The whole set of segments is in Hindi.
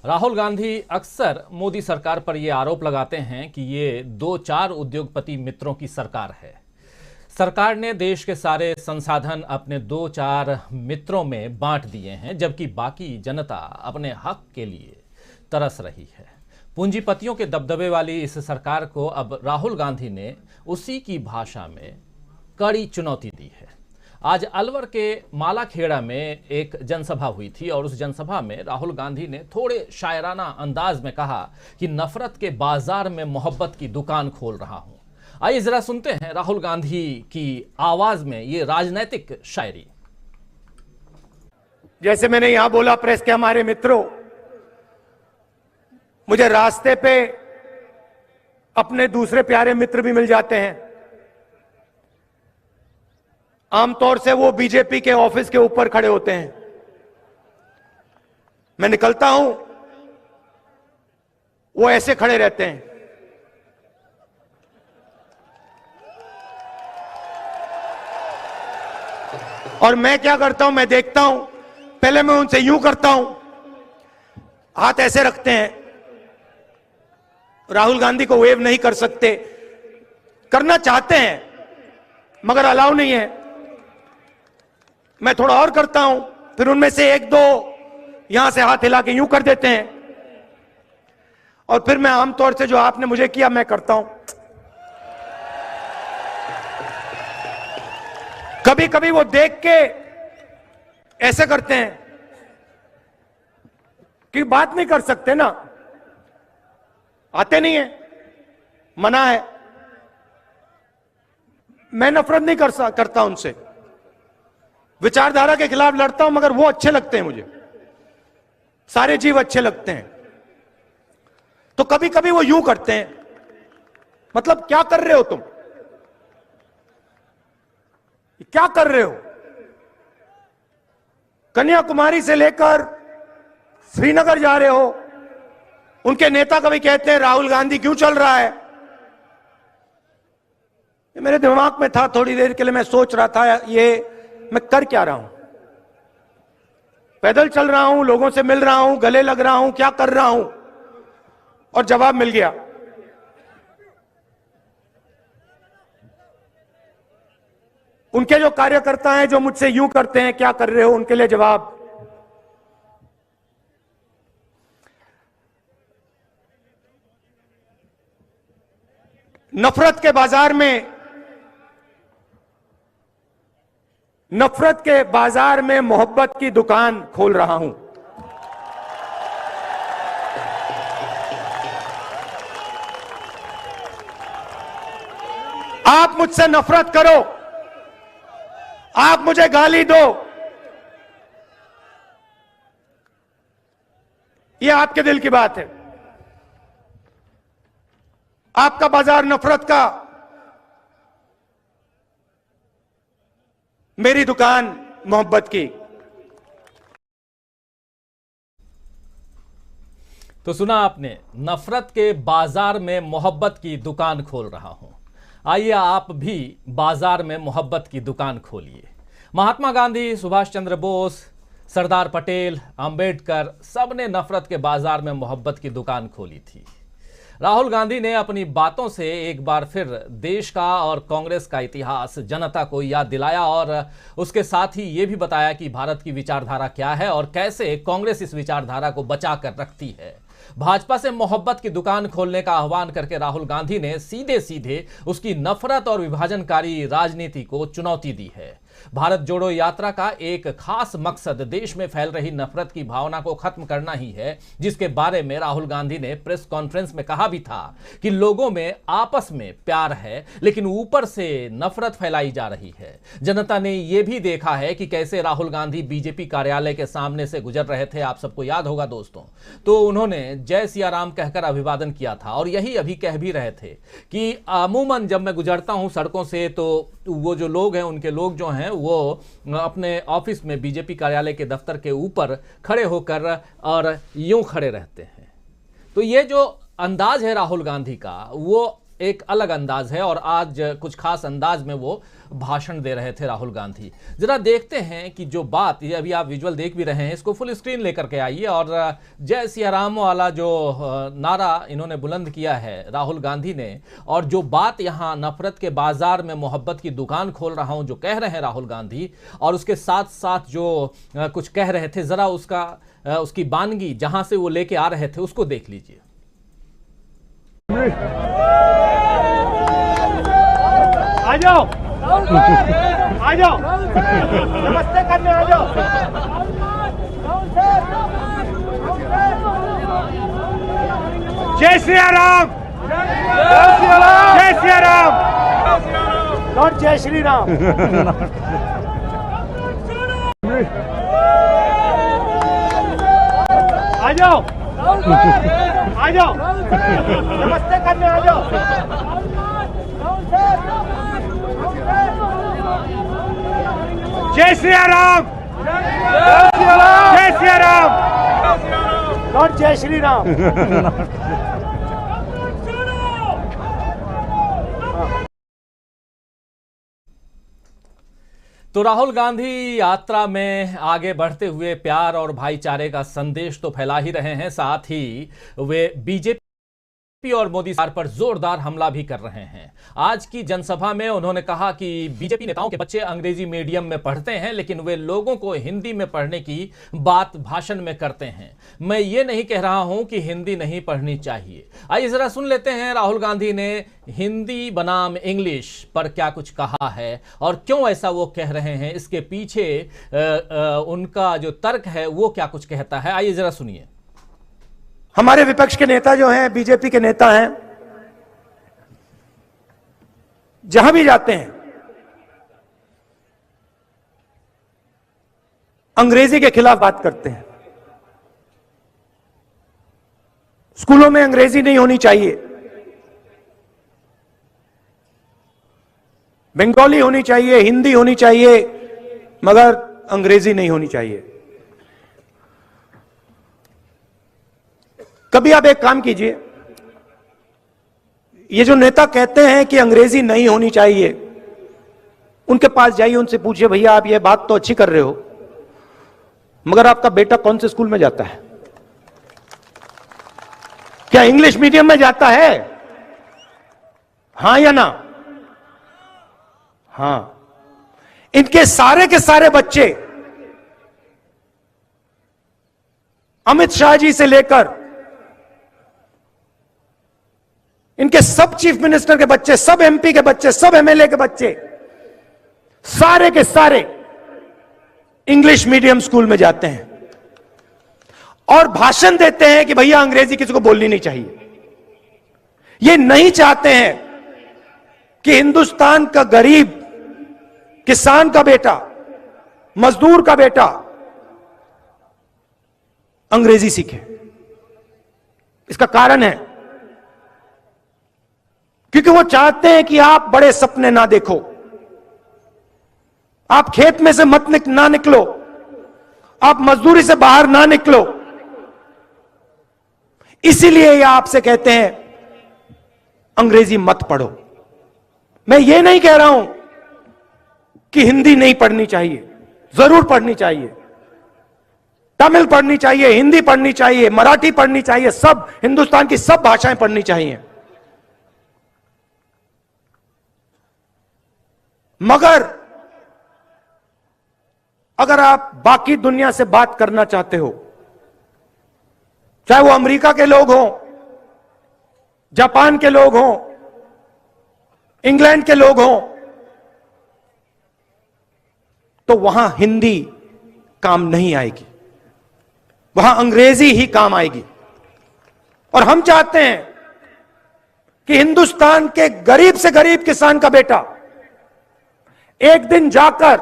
राहुल गांधी अक्सर मोदी सरकार पर यह आरोप लगाते हैं कि ये दो चार उद्योगपति मित्रों की सरकार है। सरकार ने देश के सारे संसाधन अपने दो चार मित्रों में बांट दिए हैं, जबकि बाकी जनता अपने हक के लिए तरस रही है। पूंजीपतियों के दबदबे वाली इस सरकार को अब राहुल गांधी ने उसी की भाषा में कड़ी चुनौती दी है। आज अलवर के मालाखेड़ा में एक जनसभा हुई थी और उस जनसभा में राहुल गांधी ने थोड़े शायराना अंदाज में कहा कि नफरत के बाजार में मोहब्बत की दुकान खोल रहा हूं। आइए जरा सुनते हैं राहुल गांधी की आवाज में ये राजनीतिक शायरी। जैसे मैंने यहां बोला प्रेस के हमारे मित्रों, मुझे रास्ते पे अपने दूसरे प्यारे मित्र भी मिल जाते हैं। आमतौर से वो बीजेपी के ऑफिस के ऊपर खड़े होते हैं। मैं निकलता हूं, वो ऐसे खड़े रहते हैं। और मैं क्या करता हूं, मैं देखता हूं, पहले मैं उनसे यूं करता हूं, हाथ ऐसे रखते हैं। राहुल गांधी को वेव नहीं कर सकते, करना चाहते हैं मगर अलाउ नहीं है। मैं थोड़ा और करता हूं, फिर उनमें से एक दो यहां से हाथ हिला के यूं कर देते हैं, और फिर मैं आमतौर से जो आपने मुझे किया मैं करता हूं। कभी कभी वो देख के ऐसे करते हैं कि बात नहीं कर सकते ना, आते नहीं है, मना है। मैं नफरत नहीं करता उनसे, विचारधारा के खिलाफ लड़ता हूं, मगर वो अच्छे लगते हैं मुझे, सारे जीव अच्छे लगते हैं। तो कभी कभी वो यूं करते हैं, मतलब क्या कर रहे हो तुम, क्या कर रहे हो। कन्याकुमारी से लेकर श्रीनगर जा रहे हो। उनके नेता कभी कहते हैं राहुल गांधी क्यों चल रहा है। ये मेरे दिमाग में था, थोड़ी देर के लिए मैं सोच रहा था ये मैं कर क्या रहा हूं। पैदल चल रहा हूं, लोगों से मिल रहा हूं, गले लग रहा हूं, क्या कर रहा हूं। और जवाब मिल गया। उनके जो कार्यकर्ता हैं जो मुझसे यूं करते हैं क्या कर रहे हो, उनके लिए जवाब। नफरत के बाजार में मोहब्बत की दुकान खोल रहा हूं। आप मुझसे नफरत करो, आप मुझे गाली दो, यह आपके दिल की बात है। आपका बाजार नफरत का, मेरी दुकान मोहब्बत की। तो सुना आपने, नफरत के बाजार में मोहब्बत की दुकान खोल रहा हूं। आइए आप भी बाजार में मोहब्बत की दुकान खोलिए। महात्मा गांधी, सुभाष चंद्र बोस, सरदार पटेल, अंबेडकर, सबने नफरत के बाजार में मोहब्बत की दुकान खोली थी। राहुल गांधी ने अपनी बातों से एक बार फिर देश का और कांग्रेस का इतिहास जनता को याद दिलाया और उसके साथ ही ये भी बताया कि भारत की विचारधारा क्या है और कैसे कांग्रेस इस विचारधारा को बचा कर रखती है। भाजपा से मोहब्बत की दुकान खोलने का आह्वान करके राहुल गांधी ने सीधे सीधे उसकी नफरत और विभाजनकारी राजनीति को चुनौती दी है। भारत जोड़ो यात्रा का एक खास मकसद देश में फैल रही नफरत की भावना को खत्म करना ही है, जिसके बारे में राहुल गांधी ने प्रेस कॉन्फ्रेंस में कहा भी था कि लोगों में आपस में प्यार है, लेकिन ऊपर से नफरत फैलाई जा रही है। जनता ने यह भी देखा है कि कैसे राहुल गांधी बीजेपी कार्यालय के सामने से गुजर रहे थे, आप सबको याद होगा दोस्तों। तो उन्होंने जय सिया राम कहकर अभिवादन किया था और यही अभी कह भी रहे थे कि अमूमन जब मैं गुजरता हूं सड़कों से तो वो जो लोग हैं, उनके लोग जो हैं वो अपने ऑफिस में बीजेपी कार्यालय के दफ्तर के ऊपर खड़े होकर और यूं खड़े रहते हैं। तो ये जो अंदाज है राहुल गांधी का, वो एक अलग अंदाज है और आज कुछ खास अंदाज में वो भाषण दे रहे थे राहुल गांधी। जरा देखते हैं कि जो बात, ये अभी आप विजुअल देख भी रहे हैं, इसको फुल स्क्रीन लेकर के आइए और जय सिया राम वाला जो नारा इन्होंने बुलंद किया है राहुल गांधी ने, और जो बात यहाँ नफरत के बाजार में मोहब्बत की दुकान खोल रहा हूं जो कह रहे हैं राहुल गांधी, और उसके साथ साथ जो कुछ कह रहे थे, जरा उसकी बानगी जहां से वो लेके आ रहे थे उसको देख लीजिए। आ जाओ, आ जाओ, नमस्ते करने आ जाओ। जय श्री राम, जय श्री राम, जय श्री राम, लॉर्ड जय श्री राम। आ जाओ, आ जाओ, नमस्ते करने आ जाओ। जय श्री राम, जय श्री राम, लॉर्ड जय श्री राम। तो राहुल गांधी यात्रा में आगे बढ़ते हुए प्यार और भाईचारे का संदेश तो फैला ही रहे हैं, साथ ही वे बीजेपी और मोदी सरकार पर जोरदार हमला भी कर रहे हैं। आज की जनसभा में उन्होंने कहा कि बीजेपी नेताओं के बच्चे अंग्रेजी मीडियम में पढ़ते हैं, लेकिन वे लोगों को हिंदी में पढ़ने की बात भाषण में करते हैं। मैं ये नहीं कह रहा हूं कि हिंदी नहीं पढ़नी चाहिए। आइए जरा सुन लेते हैं राहुल गांधी ने हिंदी बनाम इंग्लिश पर क्या कुछ कहा है और क्यों ऐसा वो कह रहे हैं, इसके पीछे उनका जो तर्क है वो क्या कुछ कहता है। आइए जरा सुनिए। हमारे विपक्ष के नेता जो हैं, बीजेपी के नेता हैं, जहां भी जाते हैं अंग्रेजी के खिलाफ बात करते हैं। स्कूलों में अंग्रेजी नहीं होनी चाहिए, बंगाली होनी चाहिए, हिंदी होनी चाहिए, मगर अंग्रेजी नहीं होनी चाहिए। कभी आप एक काम कीजिए, ये जो नेता कहते हैं कि अंग्रेजी नहीं होनी चाहिए, उनके पास जाइए, उनसे पूछिए भैया आप ये बात तो अच्छी कर रहे हो, मगर आपका बेटा कौन से स्कूल में जाता है? क्या इंग्लिश मीडियम में जाता है? हां या ना? हां। इनके सारे के सारे बच्चे अमित शाह जी से लेकर इनके सब चीफ मिनिस्टर के बच्चे, सब एमपी के बच्चे, सब एमएलए के बच्चे, सारे के सारे इंग्लिश मीडियम स्कूल में जाते हैं और भाषण देते हैं कि भैया अंग्रेजी किसी को बोलनी नहीं चाहिए। ये नहीं चाहते हैं कि हिंदुस्तान का गरीब किसान का बेटा, मजदूर का बेटा अंग्रेजी सीखे। इसका कारण है क्योंकि वो चाहते हैं कि आप बड़े सपने ना देखो, आप खेत में से ना निकलो, आप मजदूरी से बाहर ना निकलो। इसीलिए ये आपसे कहते हैं अंग्रेजी मत पढ़ो। मैं ये नहीं कह रहा हूं कि हिंदी नहीं पढ़नी चाहिए, जरूर पढ़नी चाहिए, तमिल पढ़नी चाहिए, हिंदी पढ़नी चाहिए, मराठी पढ़नी चाहिए, सब हिंदुस्तान की सब भाषाएं पढ़नी चाहिए। मगर अगर आप बाकी दुनिया से बात करना चाहते हो, चाहे वो अमेरिका के लोग हों, जापान के लोग हों, इंग्लैंड के लोग हों, तो वहां हिंदी काम नहीं आएगी, वहां अंग्रेजी ही काम आएगी। और हम चाहते हैं कि हिंदुस्तान के गरीब से गरीब किसान का बेटा एक दिन जाकर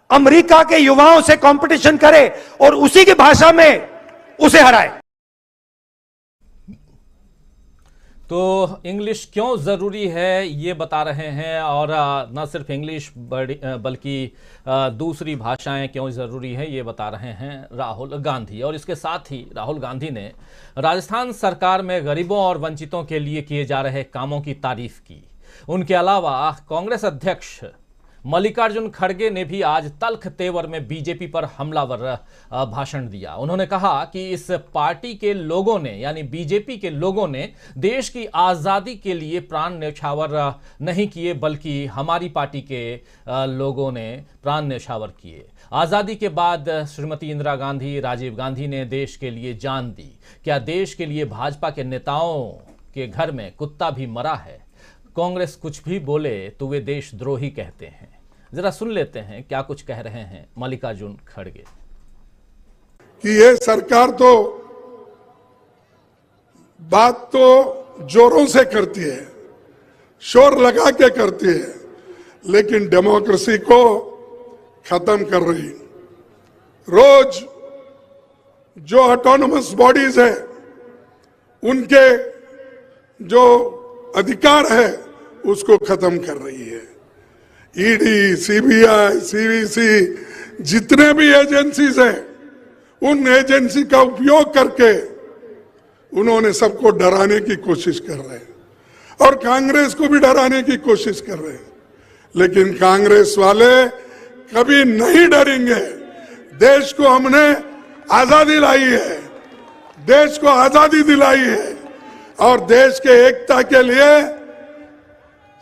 अमेरिका के युवाओं से कंपटीशन करे और उसी की भाषा में उसे हराए। तो इंग्लिश क्यों ज़रूरी है ये बता रहे हैं, और न सिर्फ इंग्लिश बल्कि दूसरी भाषाएं क्यों ज़रूरी है ये बता रहे हैं राहुल गांधी। और इसके साथ ही राहुल गांधी ने राजस्थान सरकार में गरीबों और वंचितों के लिए किए जा रहे कामों की तारीफ की। उनके अलावा कांग्रेस अध्यक्ष मल्लिकार्जुन खड़गे ने भी आज तल्ख तेवर में बीजेपी पर हमलावर भाषण दिया। उन्होंने कहा कि इस पार्टी के लोगों ने, यानी बीजेपी के लोगों ने देश की आज़ादी के लिए प्राण न्यौछावर नहीं किए, बल्कि हमारी पार्टी के लोगों ने प्राण न्यौछावर किए। आज़ादी के बाद श्रीमती इंदिरा गांधी, राजीव गांधी ने देश के लिए जान दी। क्या देश के लिए भाजपा के नेताओं के घर में कुत्ता भी मरा है? कांग्रेस कुछ भी बोले तो वे देशद्रोही कहते हैं। जरा सुन लेते हैं क्या कुछ कह रहे हैं मल्लिकार्जुन खड़गे। कि ये सरकार तो बात तो जोरों से करती है, शोर लगा के करती है, लेकिन डेमोक्रेसी को खत्म कर रही। रोज जो ऑटोनोमस बॉडीज है उनके जो अधिकार है उसको खत्म कर रही है। ईडी, सीबीआई, सीवीसी, जितने भी एजेंसीज हैं उन एजेंसी का उपयोग करके उन्होंने सबको डराने की कोशिश कर रहे हैं और कांग्रेस को भी डराने की कोशिश कर रहे हैं। लेकिन कांग्रेस वाले कभी नहीं डरेंगे। देश को हमने आजादी लाई है, देश को आजादी दिलाई है और देश के एकता के लिए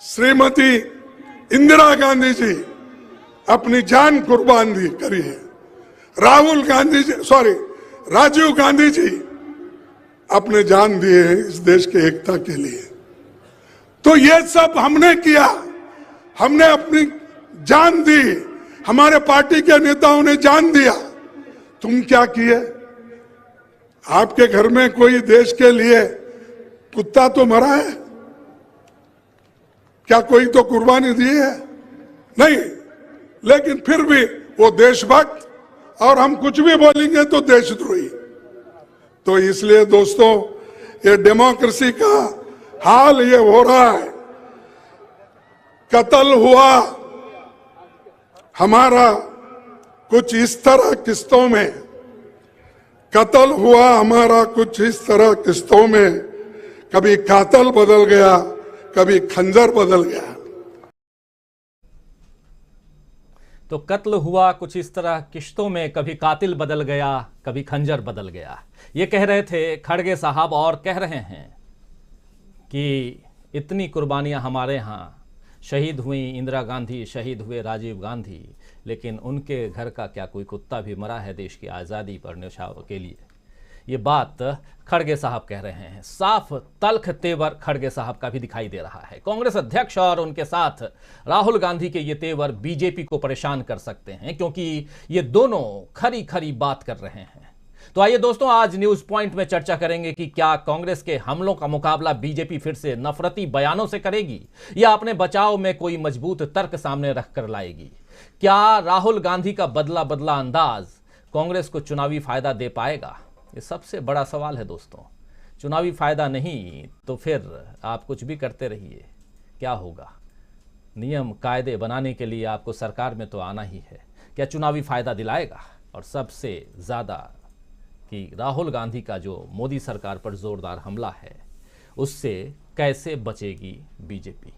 श्रीमती इंदिरा गांधी जी अपनी जान कुर्बान करी है। राजीव गांधी जी अपने जान दिए हैं इस देश के एकता के लिए। तो ये सब हमने किया, हमने अपनी जान दी, हमारे पार्टी के नेताओं ने जान दिया। तुम क्या किए? आपके घर में कोई देश के लिए कुत्ता तो मरा है? क्या कोई तो कुर्बानी दी है? नहीं। लेकिन फिर भी वो देशभक्त, और हम कुछ भी बोलेंगे तो देशद्रोही। तो इसलिए दोस्तों, ये डेमोक्रेसी का हाल ये हो रहा है। कत्ल हुआ हमारा कुछ इस तरह किस्तों में, कत्ल हुआ हमारा कुछ इस तरह किस्तों में, कभी कातिल बदल गया, कभी खंजर बदल गया। तो कत्ल हुआ कुछ इस तरह किश्तों में, कभी कातिल बदल गया, कभी खंजर बदल गया, ये कह रहे थे खड़गे साहब। और कह रहे हैं कि इतनी कुर्बानियां हमारे यहाँ शहीद हुई, इंदिरा गांधी, शहीद हुए राजीव गांधी, लेकिन उनके घर का क्या कोई कुत्ता भी मरा है देश की आज़ादी पर न्यौछावर के लिए? ये बात खड़गे साहब कह रहे हैं। साफ तल्ख तेवर खड़गे साहब का भी दिखाई दे रहा है। कांग्रेस अध्यक्ष और उनके साथ राहुल गांधी के ये तेवर बीजेपी को परेशान कर सकते हैं, क्योंकि ये दोनों खरी खरी बात कर रहे हैं। तो आइए दोस्तों, आज न्यूज पॉइंट में चर्चा करेंगे कि क्या कांग्रेस के हमलों का मुकाबला बीजेपी फिर से नफरती बयानों से करेगी या अपने बचाव में कोई मजबूत तर्क सामने रखकर लाएगी? क्या राहुल गांधी का बदला बदला अंदाज कांग्रेस को चुनावी फायदा दे पाएगा? ये सबसे बड़ा सवाल है दोस्तों। चुनावी फायदा नहीं तो फिर आप कुछ भी करते रहिए, क्या होगा? नियम कायदे बनाने के लिए आपको सरकार में तो आना ही है। क्या चुनावी फायदा दिलाएगा? और सबसे ज़्यादा कि राहुल गांधी का जो मोदी सरकार पर जोरदार हमला है, उससे कैसे बचेगी बीजेपी?